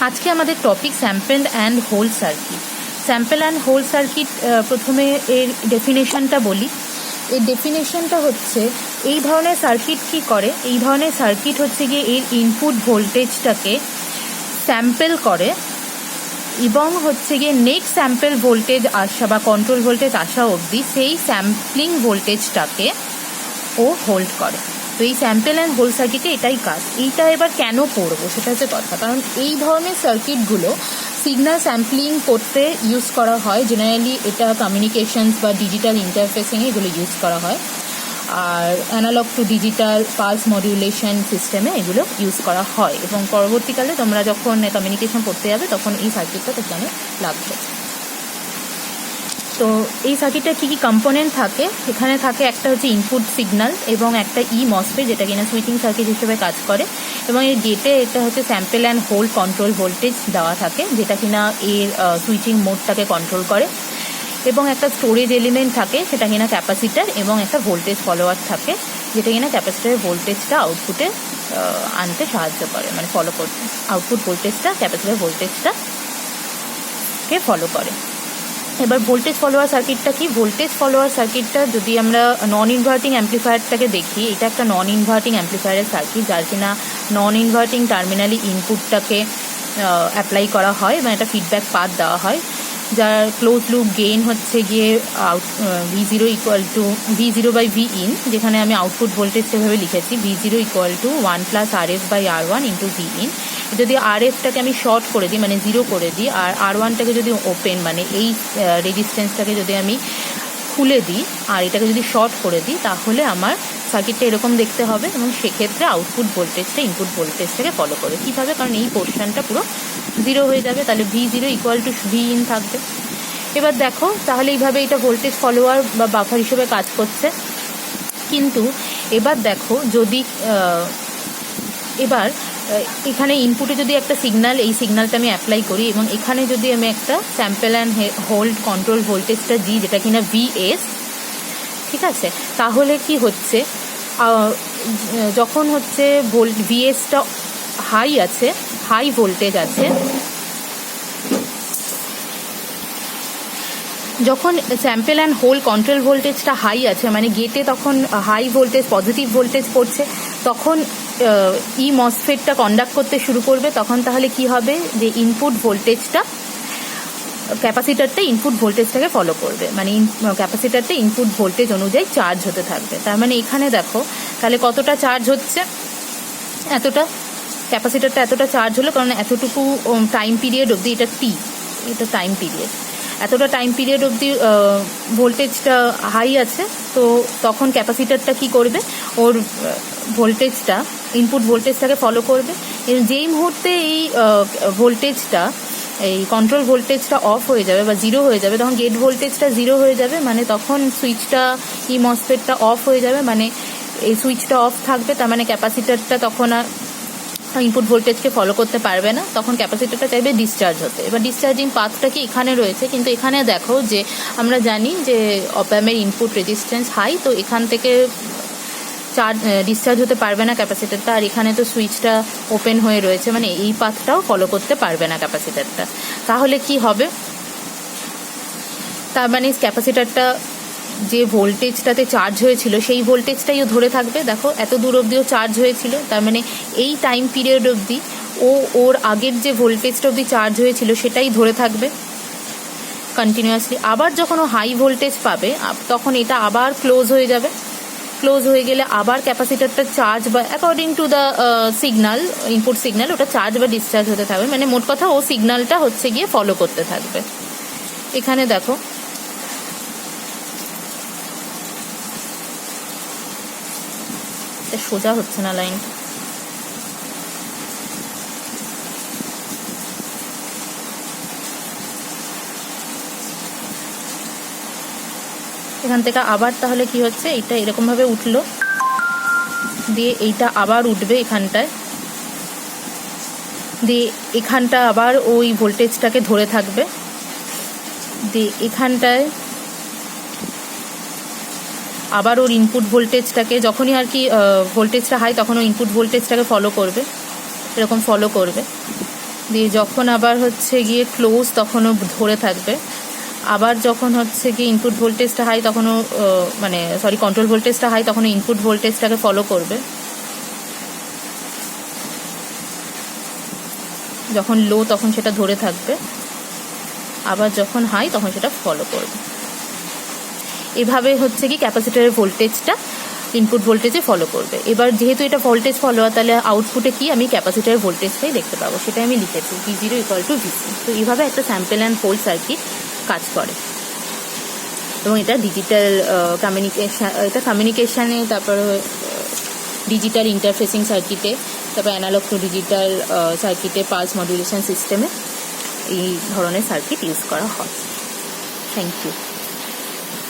আজকে আমাদের topic sample and hold circuit. Sample and hold circuit, প্রথমে এর ডেফিনেশনটা বলি। এর ডেফিনেশনটা হচ্ছে, এই ধরনের সার্কিট কি করে, এই ধরনের সার্কিট হচ্ছে গিয়ে এর ইনপুট ভোল্টেজটাকে স্যাম্পল করে এবং হচ্ছে গিয়ে নেক্সট স্যাম্পল ভোল্টেজ আসা বা কন্ট্রোল ভোল্টেজ আসা অবধি সেই স্যাম্পলিং ভোল্টেজটাকে ও হোল্ড করে। তো এই স্যাম্পল অ্যান্ড হোল সার্কিটে এটাই কাজ। এইটা এবার কেন পড়বো সেটা হচ্ছে কথা, কারণ এই ধরনের সার্কিটগুলো সিগন্যাল স্যাম্পলিং করতে ইউজ করা হয়। জেনারেলি এটা কমিউনিকেশনস বা ডিজিটাল ইন্টারফেসিংয়ে এগুলো ইউজ করা হয়, আর analog to digital pulse modulation সিস্টেমে এগুলো ইউজ করা হয়, এবং পরবর্তীকালে তোমরা যখন কমিউনিকেশন করতে যাবে তখন এই সার্কিটটা সেখানে লাগবে। তো এই সার্কিটে কী কী কম্পোনেন্ট থাকে, এখানে থাকে একটা হচ্ছে ইনপুট সিগন্যাল এবং একটা মসফেট, যেটা কিনা সুইচিং সার্কিট হিসেবে কাজ করে, এবং এর গেটে এটা হচ্ছে sample and hold control voltage দেওয়া থাকে, যেটা কিনা এর সুইচিং মোডটাকে কন্ট্রোল করে, এবং একটা স্টোরেজ এলিমেন্ট থাকে, সেটা কিনা ক্যাপাসিটার, এবং একটা ভোল্টেজ ফলোয়ার থাকে, যেটা কিনা ক্যাপাসিটারের ভোল্টেজটা আউটপুটে আনতে সাহায্য করে, মানে ফলো করতে, আউটপুট ভোল্টেজটা ক্যাপাসিটার ভোল্টেজটাকে ফলো করে। এবার ভোল্টেজ ফলোয়ার সার্কিটটা কি? ভোল্টেজ ফলোয়ার সার্কিটটা যদি আমরা নন ইনভার্টিং অ্যাম্প্লিফায়ারটাকে দেখি, এটা একটা নন ইনভার্টিং অ্যাম্প্লিফায়ারের সার্কিট, যার কিনা নন ইনভার্টিং টার্মিনালি ইনপুটটাকে অ্যাপ্লাই করা হয় এবং একটা ফিডব্যাক পাথ দেওয়া হয়, যার ক্লোজ লুপ গেইন হচ্ছে গিয়ে V0 equal to V0 by V in, যেখানে আমি আউটপুট ভোল্টেজ সেভাবে লিখেছি V0 equal to 1 + RF by R1 into V in. যদি RFটাকে আমি শর্ট করে দিই, মানে 0 করে দিই, আর R1টাকে যদি ওপেন, মানে এই রেজিস্ট্যান্সটাকে যদি আমি খুলে দিই আর এটাকে যদি শর্ট করে দিই, তাহলে আমার সার্কিটটা এরকম দেখতে হবে, এবং সেক্ষেত্রে আউটপুট ভোল্টেজটা ইনপুট ভোল্টেজটাকে ফলো করে। কীভাবে? কারণ এই পোর্শনটা পুরো 0 হয়ে যাবে, তাহলে V0 equal two V in থাকবে। এবার দেখো, তাহলে এইভাবে এটা ভোল্টেজ ফলোয়ার বা বাফার হিসেবে কাজ করছে। কিন্তু এবার দেখো, যদি এবার এখানে ইনপুটে যদি একটা সিগন্যাল, এই সিগন্যালটা আমি অ্যাপ্লাই করি, এবং এখানে যদি আমি একটা স্যাম্পল অ্যান্ড হোল্ড কন্ট্রোল ভোল্টেজটা দিই, যেটা কিনা VS, ঠিক আছে, তাহলে কি হচ্ছে, যখন হচ্ছে VSটা হাই আছে, হাই ভোল্টেজ আছে, যখন স্যাম্পল অ্যান্ড হোল্ড কন্ট্রোল ভোল্টেজটা হাই আছে, মানে গেটে তখন হাই ভোল্টেজ পজিটিভ ভোল্টেজ পড়ছে, তখন মসফেটটা কন্ডাক্ট করতে শুরু করবে। তখন তাহলে কি হবে, যে ইনপুট ভোল্টেজটা ক্যাপাসিটারটা ইনপুট ভোল্টেজটাকে ফলো করবে, মানে ক্যাপাসিটারটা ইনপুট ভোল্টেজ অনুযায়ী চার্জ হতে থাকবে। তার মানে এখানে দেখো, তাহলে কতটা চার্জ হচ্ছে, এতটা, ক্যাপাসিটারটা এতটা চার্জ হলো, কারণ এতটুকু টাইম পিরিয়ড অবধি, এটা T, এটা টাইম পিরিয়ড, এতটা টাইম পিরিয়ড অবধি ভোল্টেজটা হাই আছে। তো তখন ক্যাপাসিটারটা কি করবে, ওর ভোল্টেজটা ইনপুট ভোল্টেজটাকে ফলো করবে। যেই মুহূর্তে এই ভোল্টেজটা, এই কন্ট্রোল ভোল্টেজটা অফ হয়ে যাবে বা 0 হয়ে যাবে, তখন গেট ভোল্টেজটা 0 হয়ে যাবে, মানে তখন সুইচটা মসফেটটা অফ হয়ে যাবে, মানে এই সুইচটা অফ থাকবে, তার মানে ক্যাপাসিটারটা তখন আর ইনপুট ভোল্টেজকে ফলো করতে পারবে না, তখন ক্যাপাসিটারটা চাইবে ডিসচার্জ হতে। এবার ডিসচার্জিং পাথটা কি এখানে রয়েছে, কিন্তু এখানে দেখো যে আমরা জানি যে অপ-অ্যাম্পের ইনপুট রেজিস্ট্যান্স হাই, তো এখান থেকে ডিসচার্জ হতে পারবে না ক্যাপাসিটারটা, আর এখানে তো সুইচটা ওপেন হয়ে রয়েছে, মানে এই পাথটাও ফলো করতে পারবে না ক্যাপাসিটারটা। তাহলে কি হবে, তার মানে ক্যাপাসিটারটা যে ভোল্টেজটাতে চার্জ হয়েছিল সেই ভোল্টেজটাইও ধরে থাকবে। দেখো, এত দূর অবধিও চার্জ হয়েছিল, তার মানে এই টাইম পিরিয়ড অবধি ওর আগের যে ভোল্টেজটা অবধি চার্জ হয়েছিল সেটাই ধরে থাকবে কন্টিনিউয়াসলি। আবার যখন ও হাই ভোল্টেজ পাবে, তখন এটা আবার ক্লোজ হয়ে যাবে, ক্লোজ হয়ে গেলে আবার ক্যাপাসিটারটা চার্জ বা according to the signal, input signal, ওটা চার্জ বা ডিসচার্জ হতে থাকবে, মানে মোট কথা ও সিগন্যালটা হচ্ছে গিয়ে ফলো করতে থাকবে। এখানে দেখো, সোজা হচ্ছে না লাইন, এখান থেকে আবার তাহলে কি হচ্ছে, এটা এরকমভাবে উঠলো, দিয়ে এইটা আবার উঠবে এখানটায়, দিয়ে এখানটা আবার ওই ভোল্টেজটাকে ধরে থাকবে, দিয়ে এখানটায় আবার ওর ইনপুট ভোল্টেজটাকে, যখনই আর কি ভোল্টেজটা হাই, তখন ও ইনপুট ভোল্টেজটাকে ফলো করবে, এরকম ফলো করবে। দিয়ে যখন আবার হচ্ছে গিয়ে ক্লোজ তখনও ধরে থাকবে, আবার যখন হচ্ছে গিয়ে ইনপুট ভোল্টেজটা হাই তখনও মানে সরি কন্ট্রোল ভোল্টেজটা হাই তখনও ইনপুট ভোল্টেজটাকে ফলো করবে, যখন লো তখন সেটা ধরে থাকবে, আবার যখন হাই তখন সেটা ফলো করবে। এভাবে হচ্ছে কি ক্যাপাসিটরের ভোল্টেজটা ইনপুট ভোল্টেজে ফলো করবে। এবার যেহেতু এটা ভোল্টেজ ফলোয়ার, তাহলে আউটপুটে কি আমি ক্যাপাসিটরের ভোল্টেজটাই দেখতে পাবো, সেটাই আমি লিখেছি V0 = VC। তো এইভাবে একটা স্যাম্পল অ্যান্ড হোল্ড সার্কিট কাজ করে, এবং এটা ডিজিটাল কমিউনিকেশানে, তারপর ডিজিটাল ইন্টারফেসিং সার্কিটে, তারপর অ্যানালগ টু ডিজিটাল সার্কিটে, পালস মডুলেশন সিস্টেমে এই ধরনের সার্কিট ইউজ করা হয়। Thank you.